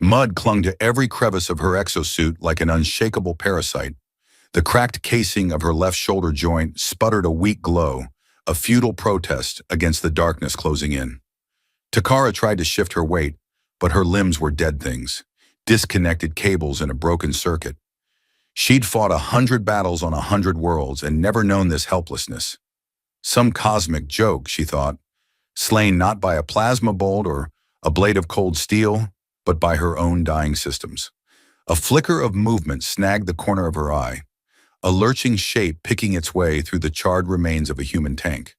Mud clung to every crevice of her exosuit like an unshakable parasite. The cracked casing of her left shoulder joint sputtered a weak glow, a futile protest against the darkness closing in. Takara tried to shift her weight, but her limbs were dead things, disconnected cables in a broken circuit. She'd fought 100 battles on 100 worlds and never known this helplessness. Some cosmic joke, she thought, slain not by a plasma bolt or a blade of cold steel, but by her own dying systems. A flicker of movement snagged the corner of her eye, a lurching shape picking its way through the charred remains of a human tank.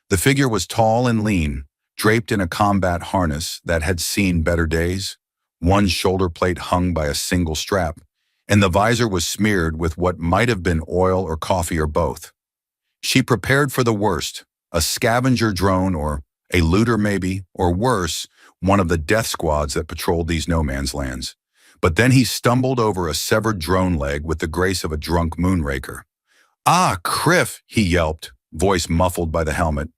The figure was tall and lean, draped in a combat harness that had seen better days. One shoulder plate hung by a single strap, and the visor was smeared with what might have been oil or coffee or both. She prepared for the worst, a scavenger drone or a looter maybe, or worse, one of the death squads that patrolled these no-man's lands. But then he stumbled over a severed drone leg with the grace of a drunk moonraker. "Ah, Criff," he yelped, voice muffled by the helmet.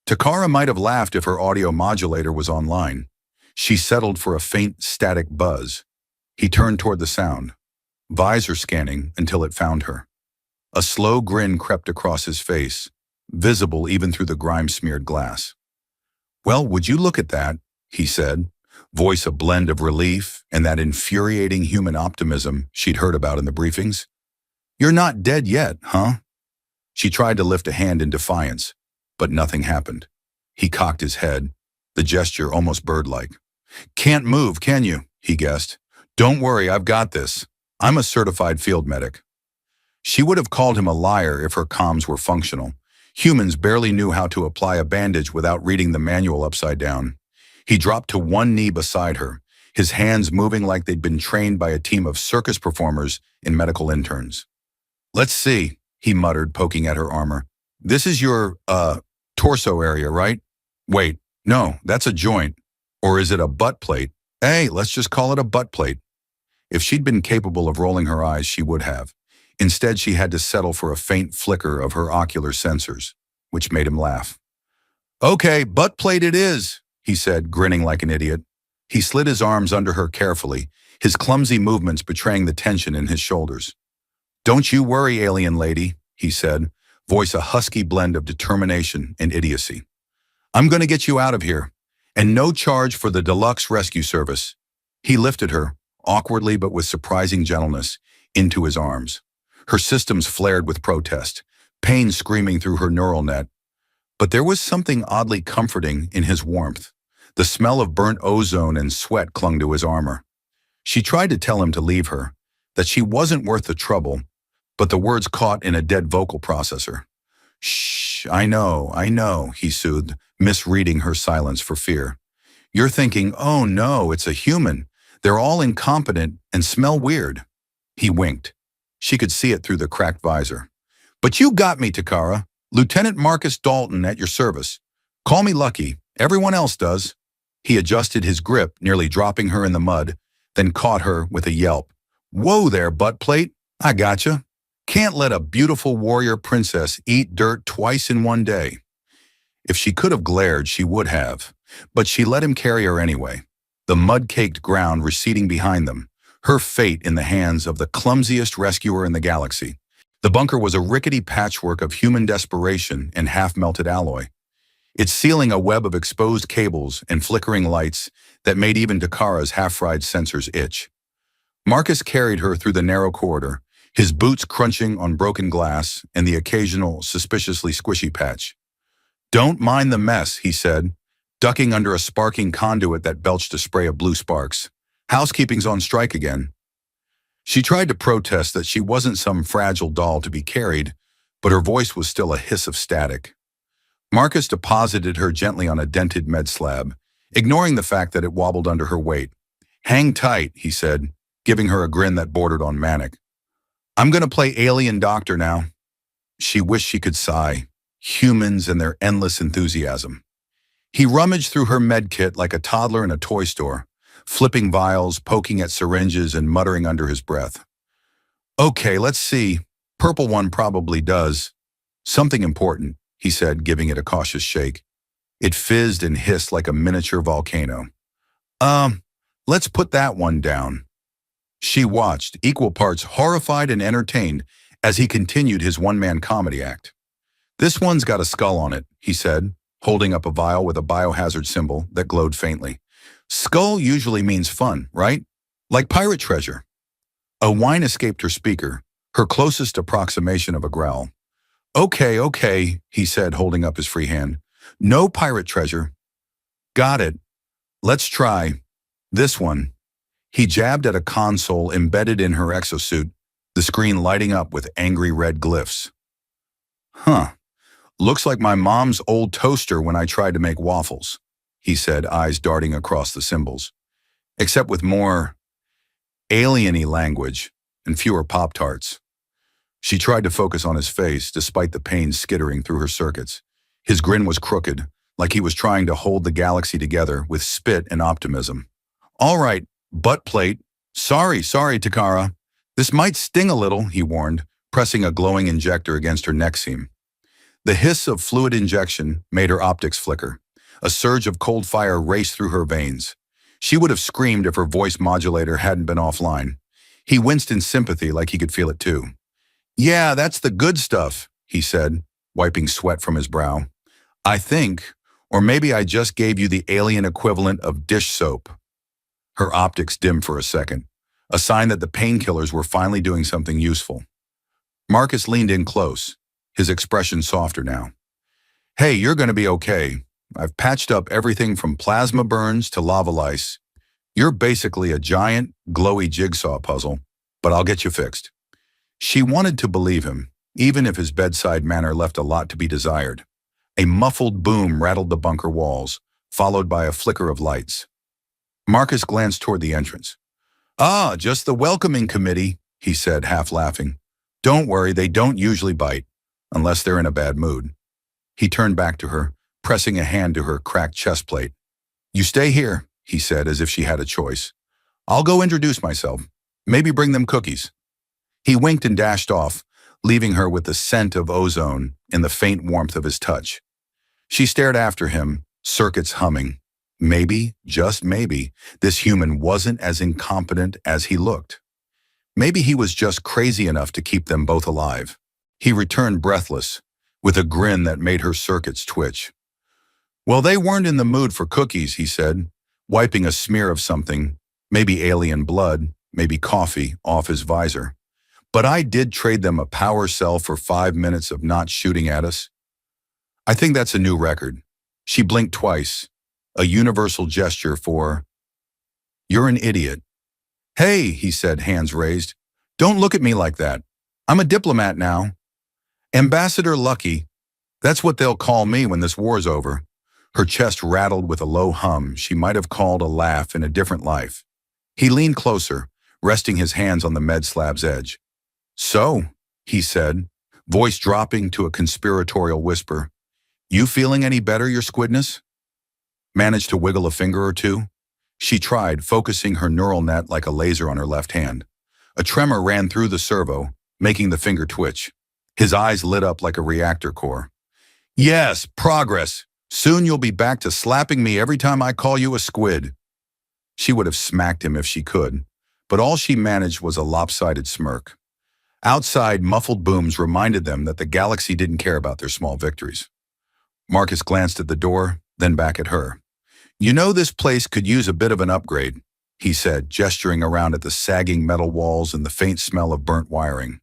Takara might have laughed if her audio modulator was online. She settled for a faint static buzz. He turned toward the sound, visor scanning until it found her. A slow grin crept across his face, visible even through the grime-smeared glass. "Well, would you look at that?" he said, voice a blend of relief and that infuriating human optimism she'd heard about in the briefings. "You're not dead yet, huh?" She tried to lift a hand in defiance, but nothing happened. He cocked his head, the gesture almost bird-like. "Can't move, can you?" he guessed. "Don't worry, I've got this. I'm a certified field medic." She would have called him a liar if her comms were functional. Humans barely knew how to apply a bandage without reading the manual upside down. He dropped to one knee beside her, his hands moving like they'd been trained by a team of circus performers and medical interns. "Let's see," he muttered, poking at her armor. "This is your, torso area, right? Wait, no, that's a joint. Or is it a butt plate? Hey, let's just call it a butt plate." If she'd been capable of rolling her eyes, she would have. Instead, she had to settle for a faint flicker of her ocular sensors, which made him laugh. "Okay, butt plate it is," he said, grinning like an idiot. He slid his arms under her carefully, his clumsy movements betraying the tension in his shoulders. "Don't you worry, alien lady," he said, voice a husky blend of determination and idiocy. "I'm going to get you out of here, and no charge for the deluxe rescue service." He lifted her, awkwardly but with surprising gentleness, into his arms. Her systems flared with protest, pain screaming through her neural net. But there was something oddly comforting in his warmth. The smell of burnt ozone and sweat clung to his armor. She tried to tell him to leave her, that she wasn't worth the trouble, but the words caught in a dead vocal processor. "Shh, I know," he soothed, misreading her silence for fear. "You're thinking, oh no, it's a human. They're all incompetent and smell weird." He winked. She could see it through the cracked visor. "But you got me, Takara. Lieutenant Marcus Dalton at your service. Call me lucky. Everyone else does." He adjusted his grip, nearly dropping her in the mud, then caught her with a yelp. "Whoa there, butt plate. I gotcha. Can't let a beautiful warrior princess eat dirt twice in one day." If she could have glared, she would have, but she let him carry her anyway, the mud-caked ground receding behind them, her fate in the hands of the clumsiest rescuer in the galaxy. The bunker was a rickety patchwork of human desperation and half-melted alloy, its ceiling a web of exposed cables and flickering lights that made even Takara's half-fried sensors itch. Marcus carried her through the narrow corridor, his boots crunching on broken glass and the occasional suspiciously squishy patch. "Don't mind the mess," he said, ducking under a sparking conduit that belched a spray of blue sparks. "Housekeeping's on strike again." She tried to protest that she wasn't some fragile doll to be carried, but her voice was still a hiss of static. Marcus deposited her gently on a dented med slab, ignoring the fact that it wobbled under her weight. "Hang tight," he said, giving her a grin that bordered on manic. "I'm going to play alien doctor now." She wished she could sigh. Humans and their endless enthusiasm. He rummaged through her med kit like a toddler in a toy store, flipping vials, poking at syringes, and muttering under his breath. "Okay, let's see. Purple one probably does. Something important," he said, giving it a cautious shake. It fizzed and hissed like a miniature volcano. Let's put that one down. She watched, equal parts horrified and entertained, as he continued his one-man comedy act. This one's got a skull on it, he said, holding up a vial with a biohazard symbol that glowed faintly. Skull usually means fun, right? Like pirate treasure. A whine escaped her speaker, her closest approximation of a growl. Okay, he said, holding up his free hand. No pirate treasure. Got it. Let's try this one. He jabbed at a console embedded in her exosuit, the screen lighting up with angry red glyphs. Huh. Looks like my mom's old toaster when I tried to make waffles, he said, eyes darting across the symbols. Except with more alien-y language and fewer Pop-Tarts. She tried to focus on his face, despite the pain skittering through her circuits. His grin was crooked, like he was trying to hold the galaxy together with spit and optimism. All right, butt plate. Sorry, Takara. This might sting a little, he warned, pressing a glowing injector against her neck seam. The hiss of fluid injection made her optics flicker. A surge of cold fire raced through her veins. She would have screamed if her voice modulator hadn't been offline. He winced in sympathy like he could feel it too. Yeah, that's the good stuff, he said, wiping sweat from his brow. I think, or maybe I just gave you the alien equivalent of dish soap. Her optics dimmed for a second, a sign that the painkillers were finally doing something useful. Marcus leaned in close, his expression softer now. Hey, you're going to be okay. I've patched up everything from plasma burns to lava lice. You're basically a giant, glowy jigsaw puzzle, but I'll get you fixed. She wanted to believe him, even if his bedside manner left a lot to be desired. A muffled boom rattled the bunker walls, followed by a flicker of lights. Marcus glanced toward the entrance. Ah, just the welcoming committee, he said, half laughing. Don't worry, they don't usually bite, unless they're in a bad mood. He turned back to her, pressing a hand to her cracked chest plate. You stay here, he said, as if she had a choice. I'll go introduce myself. Maybe bring them cookies. He winked and dashed off, leaving her with the scent of ozone in the faint warmth of his touch. She stared after him, circuits humming. Maybe, just maybe, this human wasn't as incompetent as he looked. Maybe he was just crazy enough to keep them both alive. He returned breathless, with a grin that made her circuits twitch. Well, they weren't in the mood for cookies, he said, wiping a smear of something, maybe alien blood, maybe coffee, off his visor. But I did trade them a power cell for 5 minutes of not shooting at us. I think that's a new record. She blinked twice, a universal gesture for, you're an idiot. Hey, he said, hands raised. Don't look at me like that. I'm a diplomat now. Ambassador Lucky. That's what they'll call me when this war's over. Her chest rattled with a low hum she might have called a laugh in a different life. He leaned closer, resting his hands on the med slab's edge. So, he said, voice dropping to a conspiratorial whisper, you feeling any better, your squidness? Managed to wiggle a finger or two? She tried, focusing her neural net like a laser on her left hand. A tremor ran through the servo, making the finger twitch. His eyes lit up like a reactor core. Yes, progress. Soon you'll be back to slapping me every time I call you a squid. She would have smacked him if she could, but all she managed was a lopsided smirk. Outside, muffled booms reminded them that the galaxy didn't care about their small victories. Marcus glanced at the door, then back at her. You know, this place could use a bit of an upgrade, he said, gesturing around at the sagging metal walls and the faint smell of burnt wiring.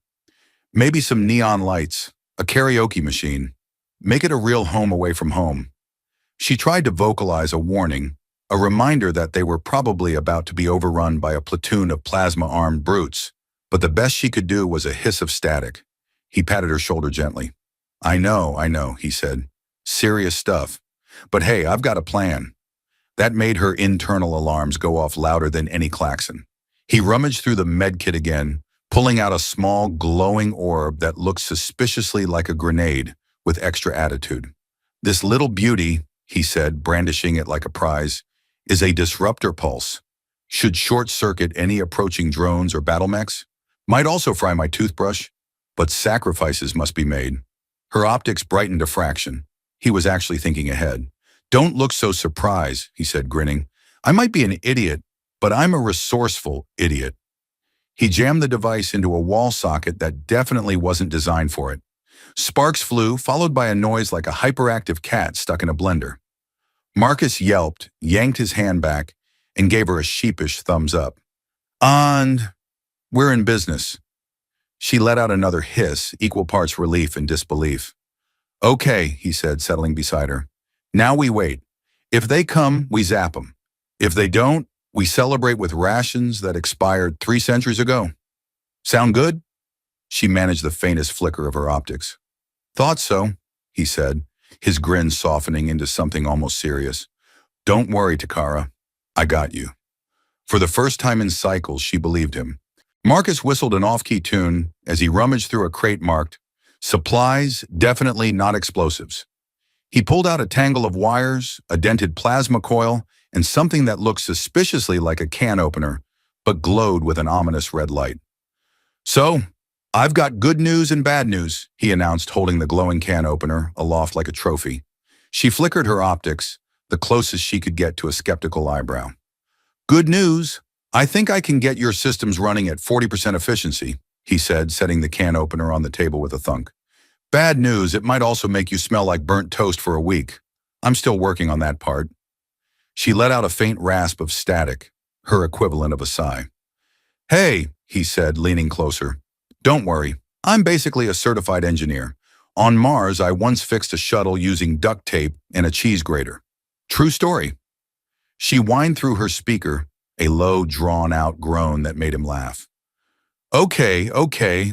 Maybe some neon lights, a karaoke machine. Make it a real home away from home. She tried to vocalize a warning, a reminder that they were probably about to be overrun by a platoon of plasma-armed brutes, but the best she could do was a hiss of static. He patted her shoulder gently. I know, he said. Serious stuff. But hey, I've got a plan. That made her internal alarms go off louder than any klaxon. He rummaged through the medkit again, pulling out a small, glowing orb that looked suspiciously like a grenade, with extra attitude. This little beauty, he said, brandishing it like a prize, is a disruptor pulse. Should short-circuit any approaching drones or battle mechs. Might also fry my toothbrush, but sacrifices must be made. Her optics brightened a fraction. He was actually thinking ahead. Don't look so surprised, he said, grinning. I might be an idiot, but I'm a resourceful idiot. He jammed the device into a wall socket that definitely wasn't designed for it. Sparks flew, followed by a noise like a hyperactive cat stuck in a blender. Marcus yelped, yanked his hand back, and gave her a sheepish thumbs up. And we're in business. She let out another hiss, equal parts relief and disbelief. Okay, he said, settling beside her. Now we wait. If they come, we zap them. If they don't, we celebrate with rations that expired 3 centuries ago. Sound good? She managed the faintest flicker of her optics. Thought so, he said, his grin softening into something almost serious. Don't worry, Takara. I got you. For the first time in cycles, she believed him. Marcus whistled an off-key tune as he rummaged through a crate marked, Supplies, definitely not explosives. He pulled out a tangle of wires, a dented plasma coil, and something that looked suspiciously like a can opener, but glowed with an ominous red light. So, I've got good news and bad news, he announced, holding the glowing can opener aloft like a trophy. She flickered her optics, the closest she could get to a skeptical eyebrow. Good news, I think I can get your systems running at 40% efficiency, he said, setting the can opener on the table with a thunk. Bad news, it might also make you smell like burnt toast for a week. I'm still working on that part. She let out a faint rasp of static, her equivalent of a sigh. Hey, he said, leaning closer. Don't worry, I'm basically a certified engineer. On Mars, I once fixed a shuttle using duct tape and a cheese grater. True story. She whined through her speaker, a low, drawn-out groan that made him laugh. Okay,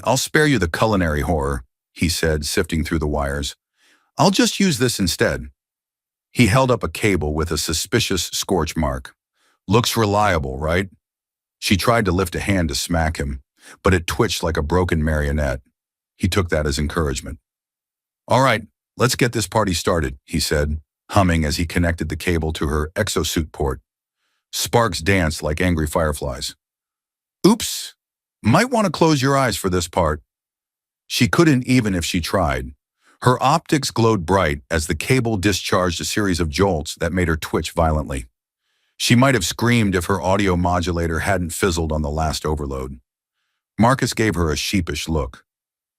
I'll spare you the culinary horror, he said, sifting through the wires. I'll just use this instead. He held up a cable with a suspicious scorch mark. Looks reliable, right? She tried to lift a hand to smack him, but it twitched like a broken marionette. He took that as encouragement. All right, let's get this party started, he said, humming as he connected the cable to her exosuit port. Sparks danced like angry fireflies. Oops, might want to close your eyes for this part. She couldn't even if she tried. Her optics glowed bright as the cable discharged a series of jolts that made her twitch violently. She might have screamed if her audio modulator hadn't fizzled on the last overload. Marcus gave her a sheepish look.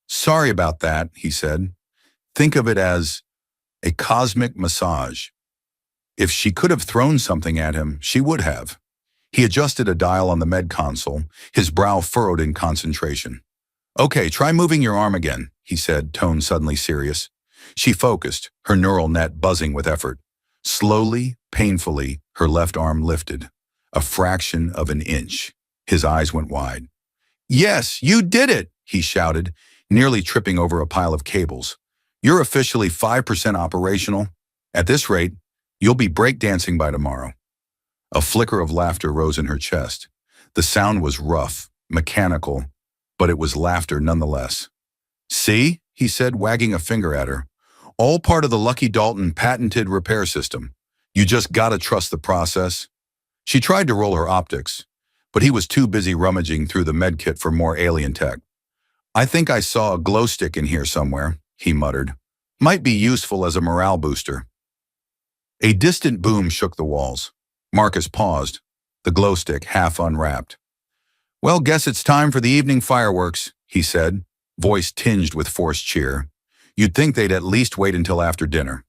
Sorry about that, he said. Think of it as a cosmic massage. If she could have thrown something at him, she would have. He adjusted a dial on the med console, his brow furrowed in concentration. Okay, try moving your arm again, he said, tone suddenly serious. She focused, her neural net buzzing with effort. Slowly, painfully, her left arm lifted. A fraction of an inch. His eyes went wide. Yes, you did it, he shouted, nearly tripping over a pile of cables. You're officially 5% operational. At this rate, you'll be breakdancing by tomorrow. A flicker of laughter rose in her chest. The sound was rough, mechanical, but it was laughter nonetheless. See, he said, wagging a finger at her. All part of the Lucky Dalton patented repair system. You just gotta trust the process. She tried to roll her optics, but he was too busy rummaging through the medkit for more alien tech. I think I saw a glow stick in here somewhere, he muttered. Might be useful as a morale booster. A distant boom shook the walls. Marcus paused, the glow stick half unwrapped. Well, guess it's time for the evening fireworks, he said, voice tinged with forced cheer. You'd think they'd at least wait until after dinner.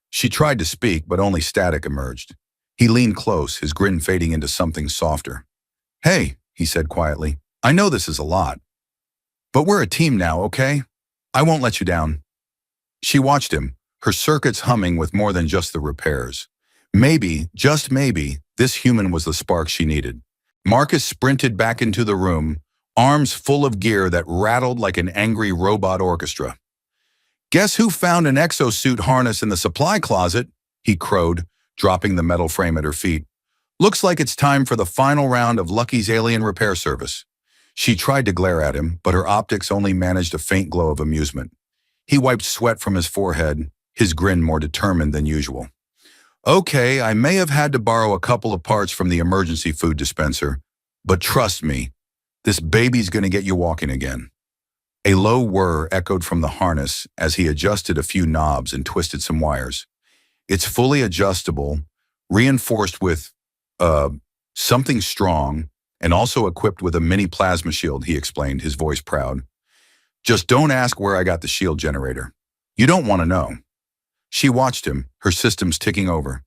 She tried to speak, but only static emerged. He leaned close, his grin fading into something softer. Hey, he said quietly, I know this is a lot. But we're a team now, okay? I won't let you down. She watched him, her circuits humming with more than just the repairs. Maybe, just maybe, this human was the spark she needed. Marcus sprinted back into the room, arms full of gear that rattled like an angry robot orchestra. Guess who found an exosuit harness in the supply closet? He crowed, dropping the metal frame at her feet. Looks like it's time for the final round of Lucky's alien repair service. She tried to glare at him, but her optics only managed a faint glow of amusement. He wiped sweat from his forehead, his grin more determined than usual. Okay, I may have had to borrow a couple of parts from the emergency food dispenser, but trust me, this baby's gonna get you walking again. A low whir echoed from the harness as he adjusted a few knobs and twisted some wires. It's fully adjustable, reinforced with, Something strong, and also equipped with a mini plasma shield, he explained, his voice proud. Just don't ask where I got the shield generator. You don't want to know. She watched him, her systems ticking over.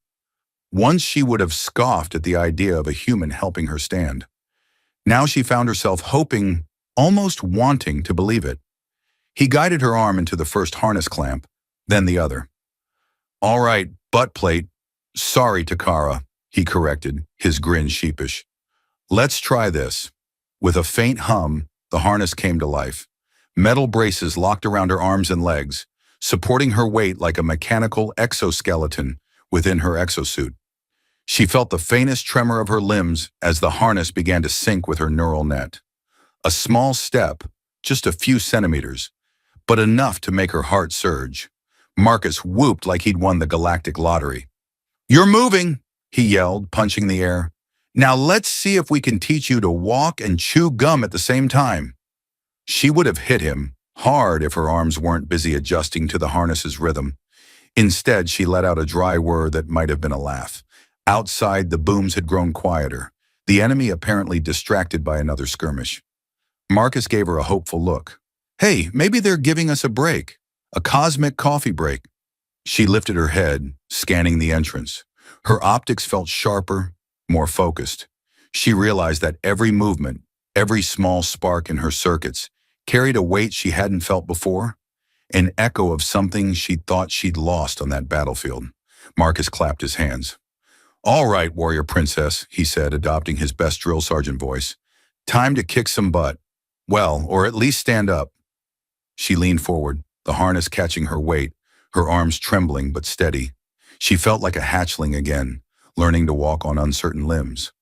Once she would have scoffed at the idea of a human helping her stand. Now she found herself hoping, almost wanting to believe it. He guided her arm into the first harness clamp, then the other. All right, butt plate. Sorry, Takara, he corrected, his grin sheepish. Let's try this. With a faint hum, the harness came to life. Metal braces locked around her arms and legs, supporting her weight like a mechanical exoskeleton within her exosuit. She felt the faintest tremor of her limbs as the harness began to sync with her neural net. A small step, just a few centimeters, but enough to make her heart surge. Marcus whooped like he'd won the Galactic lottery. You're moving, he yelled, punching the air. Now let's see if we can teach you to walk and chew gum at the same time. She would have hit him hard if her arms weren't busy adjusting to the harness's rhythm. Instead, she let out a dry whir that might have been a laugh. Outside, the booms had grown quieter, the enemy apparently distracted by another skirmish. Marcus gave her a hopeful look. Hey, maybe they're giving us a break. A cosmic coffee break. She lifted her head, scanning the entrance. Her optics felt sharper, more focused. She realized that every movement, every small spark in her circuits, carried a weight she hadn't felt before, an echo of something she'd thought she'd lost on that battlefield. Marcus clapped his hands. All right, warrior princess, he said, adopting his best drill sergeant voice. Time to kick some butt. Well, or at least stand up. She leaned forward, the harness catching her weight, her arms trembling but steady. She felt like a hatchling again, learning to walk on uncertain limbs.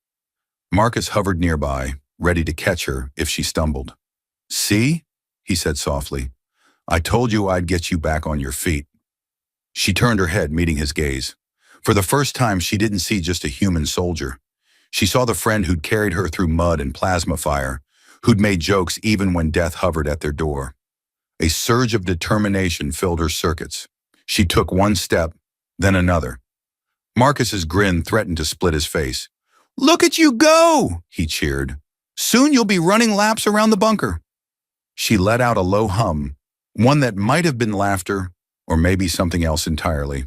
Marcus hovered nearby, ready to catch her if she stumbled. See? He said softly. I told you I'd get you back on your feet. She turned her head, meeting his gaze. For the first time, she didn't see just a human soldier. She saw the friend who'd carried her through mud and plasma fire, who'd made jokes even when death hovered at their door. A surge of determination filled her circuits. She took one step, then another. Marcus's grin threatened to split his face. Look at you go, he cheered. Soon you'll be running laps around the bunker. She let out a low hum, one that might have been laughter, or maybe something else entirely.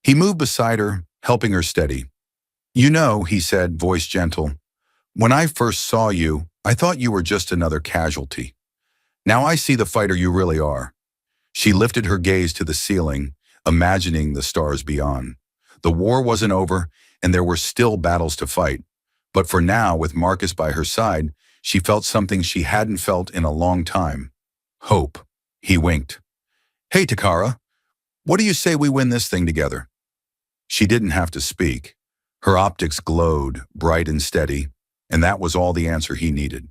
He moved beside her, helping her steady. You know, he said, voice gentle, when I first saw you, I thought you were just another casualty. Now I see the fighter you really are. She lifted her gaze to the ceiling, imagining the stars beyond. The war wasn't over, and there were still battles to fight. But for now, with Marcus by her side, she felt something she hadn't felt in a long time. Hope. He winked. Hey, Takara, what do you say we win this thing together? She didn't have to speak. Her optics glowed, bright and steady, and that was all the answer he needed.